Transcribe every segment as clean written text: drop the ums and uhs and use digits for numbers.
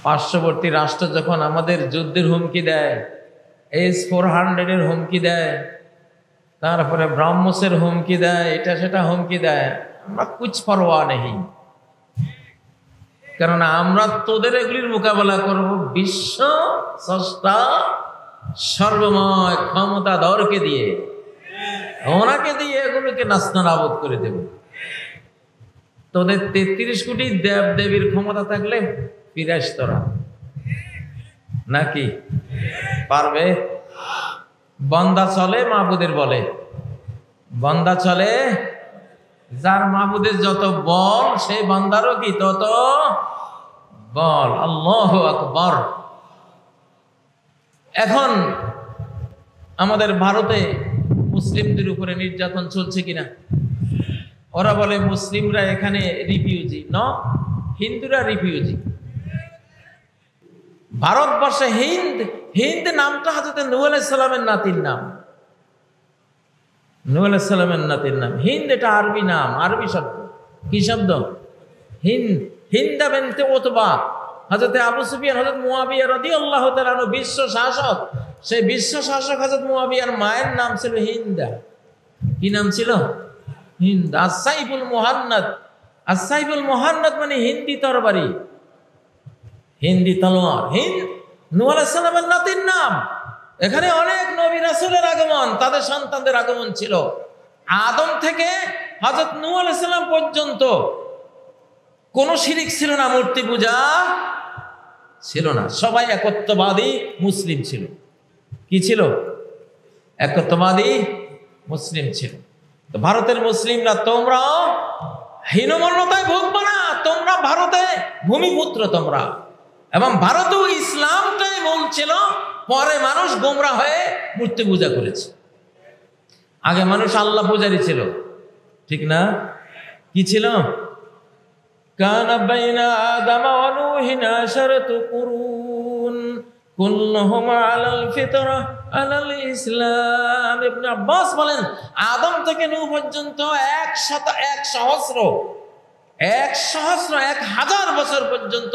পার্শ্ববর্তী রাষ্ট্র যখন আমাদের যুদ্ধের হুমকি দেয়, S-400 হুমকি দেয়, তারপরে ব্রাহ্মসের হুমকি দেয়, এটা সেটা হুমকি দেয়, আমরা কুছ পরোয়া নেই, কারণ আমরা তোদের এগুলির মোকাবেলা করব বিশ্ব স্রষ্টা সর্বময় ক্ষমতাধরকে দিয়ে, ওনাকে দিয়ে এগুলোকে নাস্তানাবুদ করে দেব। তোদের 33 কোটি দেব দেবীর ক্ষমতা থাকলে ফিরাস তোরা নাকি পারবে? বান্দা চলে মাহবুদের বলে, বান্দা চলে যার মাহবুদের যত বল সেই বান্দারও কি তত বল। আল্লাহু আকবার। এখন আমাদের ভারতে মুসলিমদের উপরে নির্যাতন চলছে কিনা? ওরা বলে মুসলিমরা এখানে রিফিউজি, হিন্দুরা রিফিউজি। ভারতবর্ষে হিন্দ নামটা হযরত নূহ আলাইহিস সালামের নাতির নাম, নূহ আলাইহিস সালামের নাতির নাম। হিন্দ এটা আরবি নাম, আরবি শব্দ। কি শব্দ? হিন্দ। হিন্দা বিনতে উতবা, হযরত আবু সুফিয়ান, হযরত মুয়াবিয়া রাদিয়াল্লাহু তাআলা আনহু বিশ্ব শাসক। সেই বিশ্ব শাসক হযরত মুয়াবিয়ার মায়ের নাম ছিল হিন্দা। কি নাম ছিল? হিন্দ। আস-সাইফুল মুহান্নাদ, আস-সাইফুল মুহান্নাদ মানে হিন্দি তরবারি, হিন্দি তলোয়ার। হিন্দ নূহ আলাইহিস সালামের নাতির নাম। এখানে অনেক নবী রাসূলের আগমন, তাদের সন্তানদের আগমন ছিল। আদম থেকে হযরত নূহ আলাইহিস সালাম পর্যন্ত কোন শিরিক ছিল না, মূর্তি পূজা ছিল না। সবাই একত্ববাদী মুসলিম ছিল। কি ছিল? একত্ববাদী মুসলিম ছিল। তো ভারতের মুসলিমরা তোমরাও হীনমন্যতায় ভুগবে না, তোমরা ভারতে ভূমিপুত্র তোমরা। এবং ভারতেও ইসলামটাই মূল ছিল, পরে মানুষ গোমরা হয়ে মূর্তি পূজা করেছে। আগে মানুষ আল্লাহ পূজারী ছিল, ঠিক না? কি ছিল? কানা বাইনা আদম ওয়া নূহিন আশারাতু কুরুন কুল্লুহুম আলাল ফিতরা আলাল ইসলাম। ইবনে আব্বাস বলেন, আদম থেকে নূহ পর্যন্ত 1000 বছর পর্যন্ত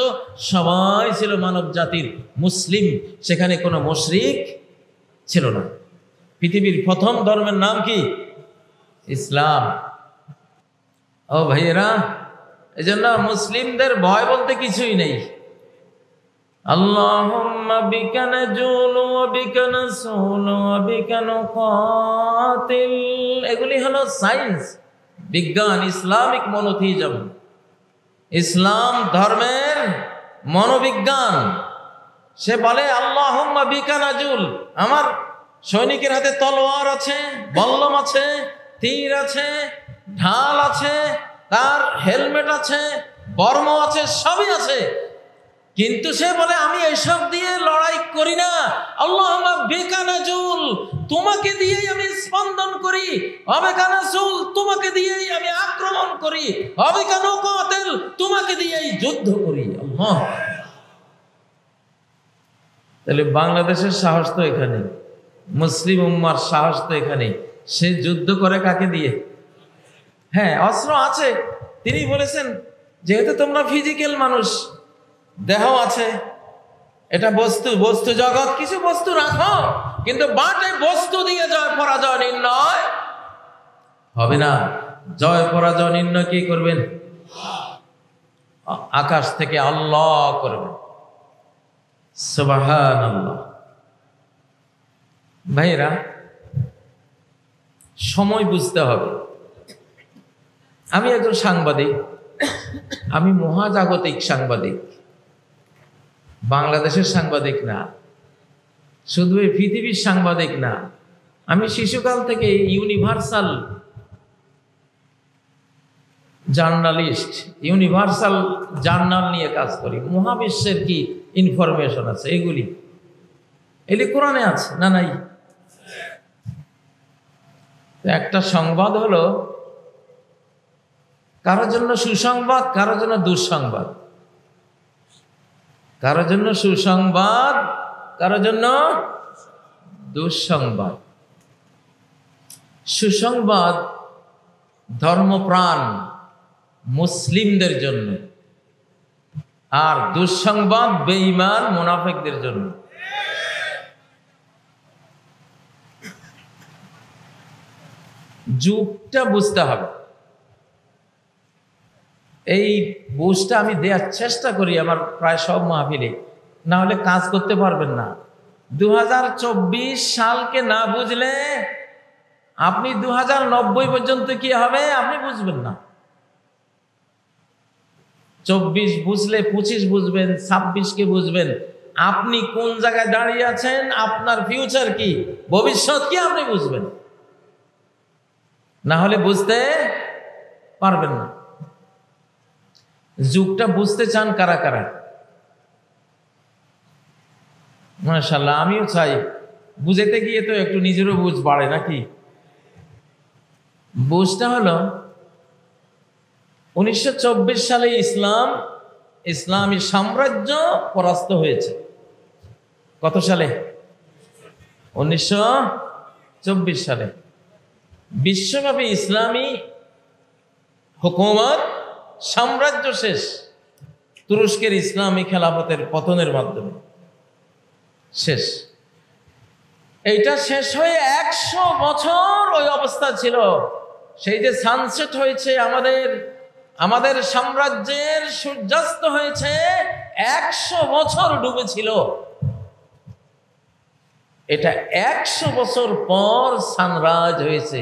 সবাই ছিল মানব জাতির মুসলিম, সেখানে কোনো মুশরিক ছিল না। পৃথিবীর প্রথম ধর্মের নাম কি? ইসলাম। ও ভাইয়েরা, এজন্য মুসলিমদের ভয় বলতে কিছুই নেই। আল্লাহুম্মা বিকা নাজুলু ওয়া বিকা নাসুলু ওয়া বিকা নুকাতিল, এগুলি হলো সায়েন্স, বিজ্ঞান, ইসলামিক মনোথিজম, ইসলাম ধর্মের মনোবিজ্ঞান। সে বলে আল্লাহুম্মা বিকা নাজুল, আমার সৈনিকের হাতে তলোয়ার আছে, বল্লম আছে, তীর আছে, ঢাল আছে, তার হেলমেট আছে, বর্ম আছে, সবই আছে, কিন্তু সে বলে আমি এসব দিয়ে লড়াই করি না। আল্লাহুম্মা বিকা নাজুল, তোমাকে দিয়েই আমি স্পন্দন করি। অবিকা নাসুল, তোমাকে দিয়েই আমি আক্রমণ করি। অবিকা নুকাতিল, তোমাকে দিয়েই যুদ্ধ করি। আল্লাহ। তাহলে বাংলাদেশের সাহস তো এখানে, মুসলিম উম্মার সাহস তো এখানে। সে যুদ্ধ করে কাকে দিয়ে? হ্যাঁ, অস্ত্র আছে। তিনি বলেছেন যেহেতু তোমরা ফিজিক্যাল মানুষ, দেহ আছে, এটা বস্তু জগৎ, কিছু বস্তু রাখো, কিন্তু বাটে বস্তু দিয়ে জয় পরাজয় নির্ণয় হবে না। জয় পরাজয় নির্ণয় কি করবেন? আকাশ থেকে আল্লাহ করবেন। সুবহানাল্লাহ। ভাইরা, সময় বুঝতে হবে। আমি একজন সাংবাদিক, আমি মহাজাগতিক সাংবাদিক, বাংলাদেশের সাংবাদিক না, শুধু এই পৃথিবীর সাংবাদিক না। আমি শিশুকাল থেকে ইউনিভার্সাল জার্নালিস্ট, ইউনিভার্সাল জার্নাল নিয়ে কাজ করি। মহাবিশ্বের কি ইনফরমেশন আছে, এগুলি কোরআনে আছে না? নাই? একটা সংবাদ হলো কারোর জন্য সুসংবাদ, কারোর জন্য দুঃসংবাদ, কারোর জন্য সুসংবাদ, কারোর জন্য দুঃসংবাদ। সুসংবাদ ধর্মপ্রাণ মুসলিমদের জন্য, আর দুঃসংবাদ বেঈমান মুনাফিকদের জন্য। যুগটা বুঝতে হবে। এই বুঝটা আমি দেওয়ার চেষ্টা করি আমার প্রায় সব মাহফিলে, না হলে কাজ করতে পারবেন না। 2024 সালকে না বুঝলে আপনি 2090 পর্যন্ত কি হবে আপনি বুঝবেন না। 24 বুঝলে 25 বুঝবেন, 26কে বুঝবেন। আপনি কোন জায়গায় দাঁড়িয়ে আছেন, আপনার ফিউচার কি, ভবিষ্যৎ কি আপনি বুঝবেন, না হলে বুঝতে পারবেন না। যুগটা বুঝতে চান কারা কারা? মাশাআল্লাহ, আমিও চাই। বুঝাতে গিয়ে তো একটু নিজেরও বুঝ বাড়ে নাকি? বুঝটা হলো 1924 সালে ইসলামী সাম্রাজ্য পরাস্ত হয়েছে। কত সালে? 1924 সালে বিশ্বব্যাপী ইসলামী হুকুমত সাম্রাজ্য শেষ। তুরস্কের ইসলামী খেলাফতের পতনের মাধ্যমে শেষ। এইটা শেষ হয়ে 100 বছর ওই অবস্থা ছিল। সেই যে সানসেট হয়েছে, আমাদের সাম্রাজ্যের সূর্যাস্ত হয়েছে, 100 বছর ডুবেছিল। এটা 100 বছর পর সানরাইজ হয়েছে।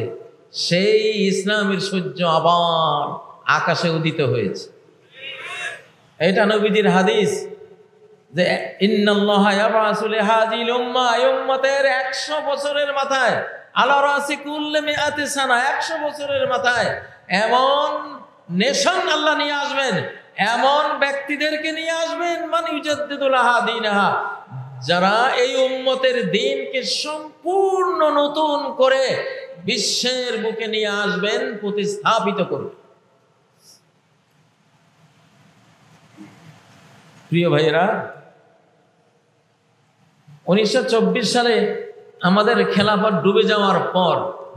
সেই ইসলামের সূর্য আবার আকাশে উদিত হয়েছে। এটা নবীজির হাদিস যে ইন্নাল্লাহা ইয়াবআসু লিহাযিল উম্মাহ, এই উম্মতের 100 বছরের মাথায়, আলা রাসি কুল্লি মিআতি সানা, 100 বছরের মাথায় এমন নেশন আল্লাহ নিয়ে আসবেন, এমন ব্যক্তিদেরকে নিয়ে আসবেন, মান ইউজাদ্দিদু লাহা দীনাহা, যারা এই উম্মতের দ্বীনকে সম্পূর্ণ নতুন করে বিশ্বের বুকে নিয়ে আসবেন, প্রতিস্থাপিত করবেন। প্রিয় ভাইয়েরা, 1924 সালে আমাদের খেলাফত ডুবে যাওয়ার পর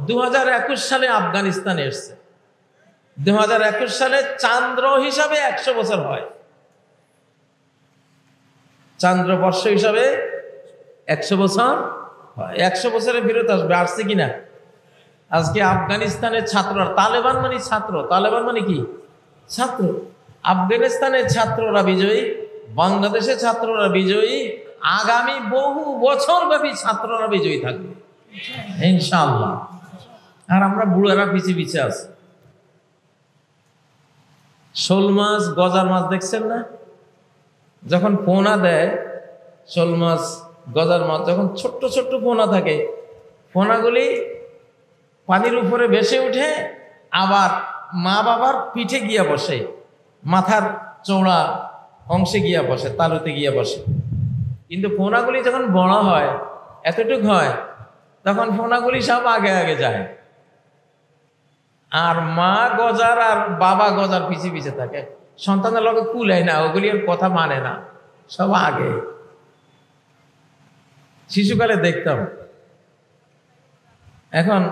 2021 সালে আফগানিস্তানে এসছে। 2021 সালে চান্দ্র হিসাবে 100 বছর হয়। চান্দ্রবর্ষ হিসাবে 100 বছর হয়। 100 বছরে ফেরত আসবে। আসছে কিনা? আজকে আফগানিস্তানের ছাত্ররা, তালেবান মানে ছাত্র, তালেবান মানে কি? ছাত্র। আফগানিস্তানের ছাত্ররা বিজয়ী, বাংলাদেশের ছাত্ররা বিজয়ী, আগামী বহু বছর ব্যাপী ছাত্ররা বিজয়ী থাকবে ইনশাআল্লাহ। আর আমরা বুড়ারা পিছিয়ে পিছিয়ে আছি। শোল মাছ, গজার মাছ দেখছেন না? যখন পোনা দেয়, শোল মাছ, গজার মাছ যখন ছোট্ট ছোট্ট পোনা থাকে, পোনাগুলি পানির উপরে ভেসে উঠে আবার মা বাবার পিঠে গিয়া বসে, মাথার চৌড়া অংশে গিয়া বসে, তালুতে গিয়া বসে। কিন্তু পোনাগুলি যখন বড় হয়, এতটুক হয়, তখন পোনাগুলি সব আগে আগে যায়, আর মা গজার আর বাবা গজার পিছিয়ে পিছিয়ে থাকে। সন্তানের লোকে কুলায় না, ওগুলি আর কথা মানে না, সব আগে। শিশুকালে দেখতাম। এখন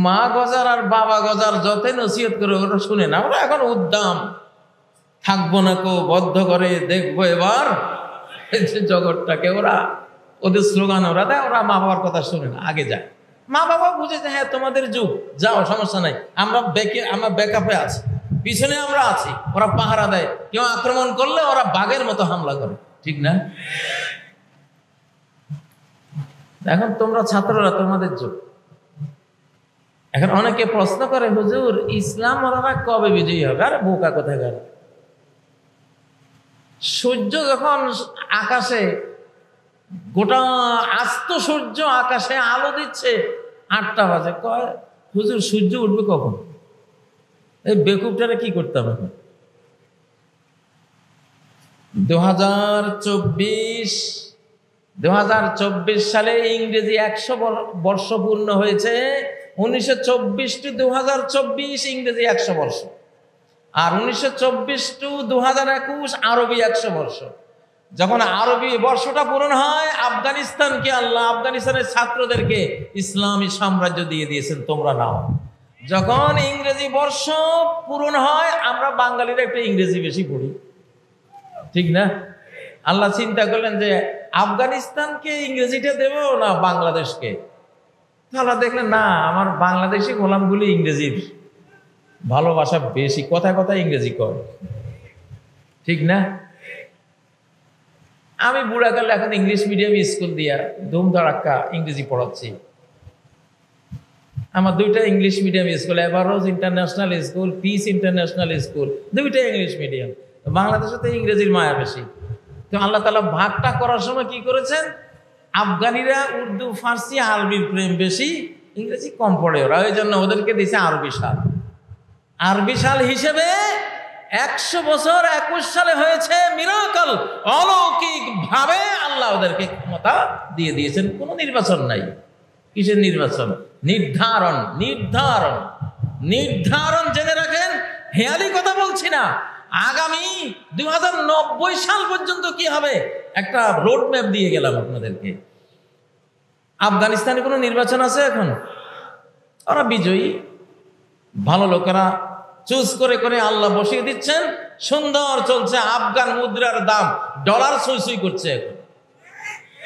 মা গজার আর বাবা গজার যতই নসিহত করে ওরা শুনে না। ওরা এখন উদ্দাম, থাকবো না কো, বদ্ধ করে দেখবো এবার জগৎটাকে। ওরা ওদের স্লোগান ওরা দেয়, ওরা মা বাবার কথা শুনে না, আগে যায়। মা বাবা বুঝে যে হ্যাঁ তোমাদের যুগ, যাও, সমস্যা নাই, আমরা ব্যাকআপে আছি, পিছনে আমরা আছি। ওরা পাহারা দেয়, কেউ আক্রমণ করলে ওরা বাঘের মতো হামলা করে, ঠিক না? এখন তোমরা ছাত্ররা, তোমাদের যুগ। এখন অনেকে প্রশ্ন করে, হুজুর ইসলাম ওরা কবে বিজয়ী হবে? আরে বোকা কোথাকার। সূর্য যখন আকাশে, গোটা আস্ত সূর্য আকাশে আলো দিচ্ছে, 8টা বাজে, কয় হুজুর সূর্য উঠবে কখন? এই বেকুবটারে কি করতাম এখন? 2024 সালে ইংরেজি 100 বর্ষ পূর্ণ হয়েছে। 1924 টু 2024 ইংরেজি 100 বর্ষ, আর 1924 টু 2021 আরবি 100 বর্ষ। যখন আরবি বর্ষটা পূরণ হয়, আফগানিস্তানকে আল্লাহ, আফগানিস্তানের ছাত্রদেরকে ইসলামী সাম্রাজ্য দিয়ে দিয়েছেন, তোমরা নাও। যখন ইংরেজি বর্ষ পূরণ হয়, আমরা বাঙালিরা একটু ইংরেজি বেশি পড়ি, ঠিক না? আল্লাহ চিন্তা করলেন যে আফগানিস্তানকে ইংরেজিটা দেব না বাংলাদেশকে। আল্লাহ দেখলেন না, আমার বাংলাদেশি গোলামগুলি ইংরেজির ভালোবাসা বেশি, কথায় কথায় ইংরেজি কয়। ঠিক না? আমি বুড়াকালে এখন ইংলিশ মিডিয়াম স্কুল দিয়া ধুমধাড়াক্কা ইংরেজি পড়াচ্ছি। আমার দুইটা English medium school, Averroes international school, peace international school, দুইটা ইংলিশ মিডিয়াম। বাংলাদেশে তো ইংরেজির মায়া বেশি। তো আল্লাহ তাআলা ভাগটা করার সময় কি করেছেন, আফগানিরা উর্দু, ফার্সি, আরবির প্রেম বেশি, ইংরেজি কম পড়ে ওরা, ওই জন্য ওদেরকে দিয়েছে আরবি সাল। আরবি সাল হিসেবে 100 বছর 21 সালে হয়েছে মিরাকল, অলৌকিক ভাবে আল্লাহ ওদেরকে ক্ষমতা দিয়ে দিয়েছেন। কোনো নির্বাচন নাই। কিসের নির্বাচন? নির্ধারণ। নির্ধারণ নির্ধারণ জেনে রাখেন, হেয়ালি কথা বলছি না। আগামী 2090 সাল পর্যন্ত কি হবে একটা রোড ম্যাপ দিয়ে গেলাম আপনাদেরকে। আফগানিস্তানে কোনো নির্বাচন আছে এখন? ওরা বিজয়ী, ভালো লোকেরা চুজ করে করে আল্লাহ বসিয়ে দিচ্ছেন, সুন্দর চলছে। আফগান মুদ্রার দাম ডলার ছুঁই ছুঁই করছে এখন।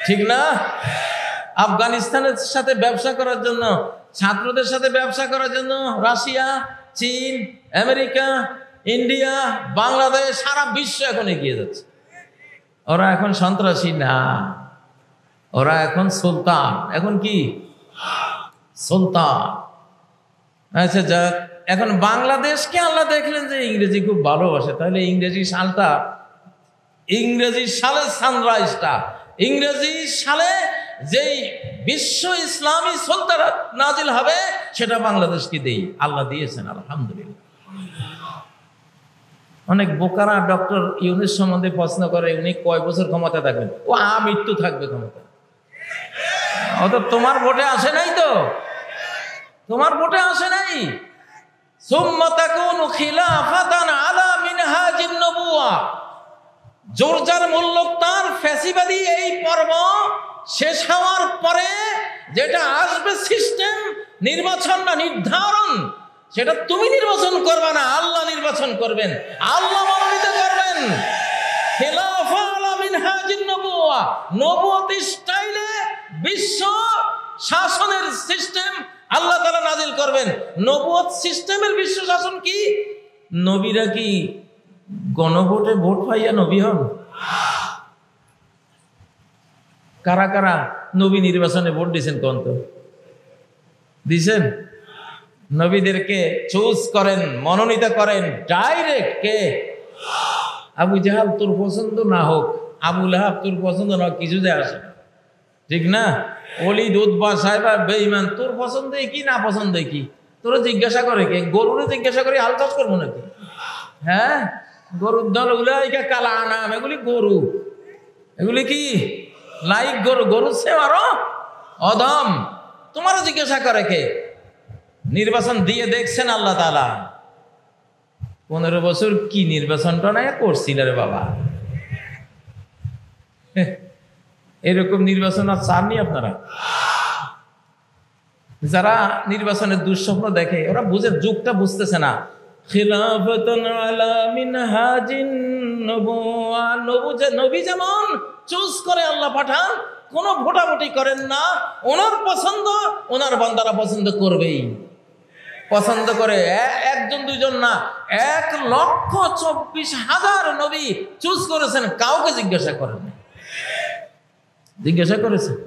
ঠিক না? আফগানিস্তানের সাথে ব্যবসা করার জন্য, ছাত্রদের সাথে ব্যবসা করার জন্য রাশিয়া, চীন, আমেরিকা, ইন্ডিয়া, বাংলাদেশ, সারা বিশ্ব এখন এগিয়ে যাচ্ছে। ওরা এখন সন্ত্রাসী না, ওরা এখন সুলতান। এখন কি? সুলতান। আচ্ছা যাক, এখন বাংলাদেশকে আল্লাহ দেখলেন যে ইংরেজি খুব ভালোবাসে, তাহলে ইংরেজি সালটা, ইংরেজি সালের সানরাইজটা, ইংরেজি সালে যেই বিশ্ব ইসলামী সুলতানাত নাজিল হবে সেটা বাংলাদেশকে দেই। আল্লাহ দিয়েছেন, আলহামদুলিল্লাহ। অনেক বোকারা ডক্টর ইউনূস সম্বন্ধে প্রশ্ন করে, উনি কয় বছর ক্ষমতা থাকবেন? ও আমৃত্যু থাকবে ক্ষমতা। অত তোমার ভোটে আসে নাই তো, তোমার ভোটে আসে নাই। সুম্মা তাকুনু খিলাফাতান আলা মিনহাজিন নবুওয়া। জোরজার মুল্লক তার ফ্যাসিবাদী এই পর্ব শেষ হওয়ার পরে যেটা আসবে সিস্টেম, নির্বাচন না নির্ধারণ, সেটা তুমি নির্বাচন করবে না, আল্লাহ নির্বাচন করবেন, আল্লাহ মনোনীত করবেন। খিলাফা আলা মিনহাজিন নবুওয়া, নবুয়তি স্টাইলে বিশ্ব শাসনের সিস্টেম আল্লাহ তাআলা নাজিল করবেন। নবুয়ত সিস্টেমের বিশ্ব শাসন কি? নবীরা কি গণভোটে ভোট পাইয়া নবী হন? কারা কারা নবী নির্বাচনে ভোট দিয়েছেন কোন তো? দিয়েছেন? নবীদেরকে চুজ করেন, মনোনীত করেন ডাইরেক্ট কে? আবু জাহাল তোর পছন্দ না হোক, আবু লাহাব তোর পছন্দ না হোক, কিছু যায় আসে না। ঠিক না? ওলিদ, উতবা, সাইবা, বেঈমান, তোর পছন্দ কি না পছন্দ কি তোরা জিজ্ঞাসা করে কে? গরুরে জিজ্ঞাসা করে হাল চাষ করবো নাকি? হ্যাঁ, গরুর দল ওগুলা কালা আনাম, এগুলি গরু, এগুলি কি লাইক গরু, গরুর সে আরো অদম। তোমারও জিজ্ঞাসা করে কে? নির্বাচন দিয়ে দেখছেন আল্লাহ তাআলা। 15 বছর কি নির্বাচনটা না করছিল রে বাবা। এরকম নির্বাচন আর চাননি আপনারা? যারা নির্বাচনের দুঃস্বপ্ন দেখে ওরা বুঝে, যুগটা বুঝতেছে না। খিলাফাতুন আলা মিনহাজিন নবুওয়া, নবী যেমন চুজ করে আল্লাহ পাঠান, কোনো ভোটাভুটি করেন না, ওনার পছন্দ ওনার বান্দারা পছন্দ করবেই। পছন্দ করে একজন দুইজন না, 1,24,000 নবী চুজ করেছেন, কাউকে জিজ্ঞাসা করেন না। জিজ্ঞাসা করেছেন?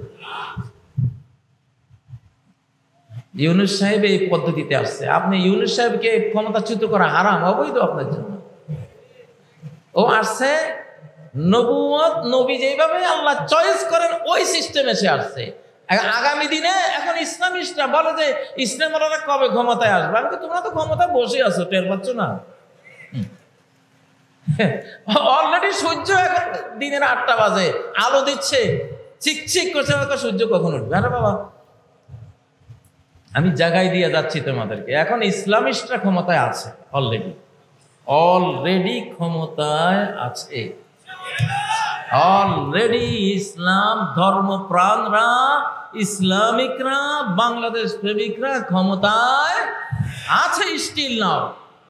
ইউনূস সাহেব এই পদ্ধতিতে আসছে। আপনি ইউনূস সাহেবকে ক্ষমতাচ্যুত করা হারাম, অবৈধ আপনার জন্য। ও আসছে নবুয়ত, নবী যেভাবে আল্লাহ চয়েস করেন ওই সিস্টেমে সে আসছে। আগামী দিনে এখন ইসলামিস্টরা বলে যে ইসলামরা কবে ক্ষমতায় আসবে? আমি তো, তোমরা তো ক্ষমতায় বসে আছো, টের পাচ্ছ না? অলরেডি সূর্য এখন দিনের 8টা বাজে, আলো দিচ্ছে, চিকচিক করছে, সূর্য কখন উঠবে? আরে বাবা, আমি জায়গায় দিয়ে যাচ্ছি তোমাদেরকে। এখন ইসলামিস্টরা ক্ষমতায় আছে, অলরেডি ক্ষমতায় আছে। অলরেডি ইসলাম ধর্মপ্রাণরা, ইসলামিকরা, বাংলাদেশ প্রেমিকরা ক্ষমতায় আছে, স্টিল নাও।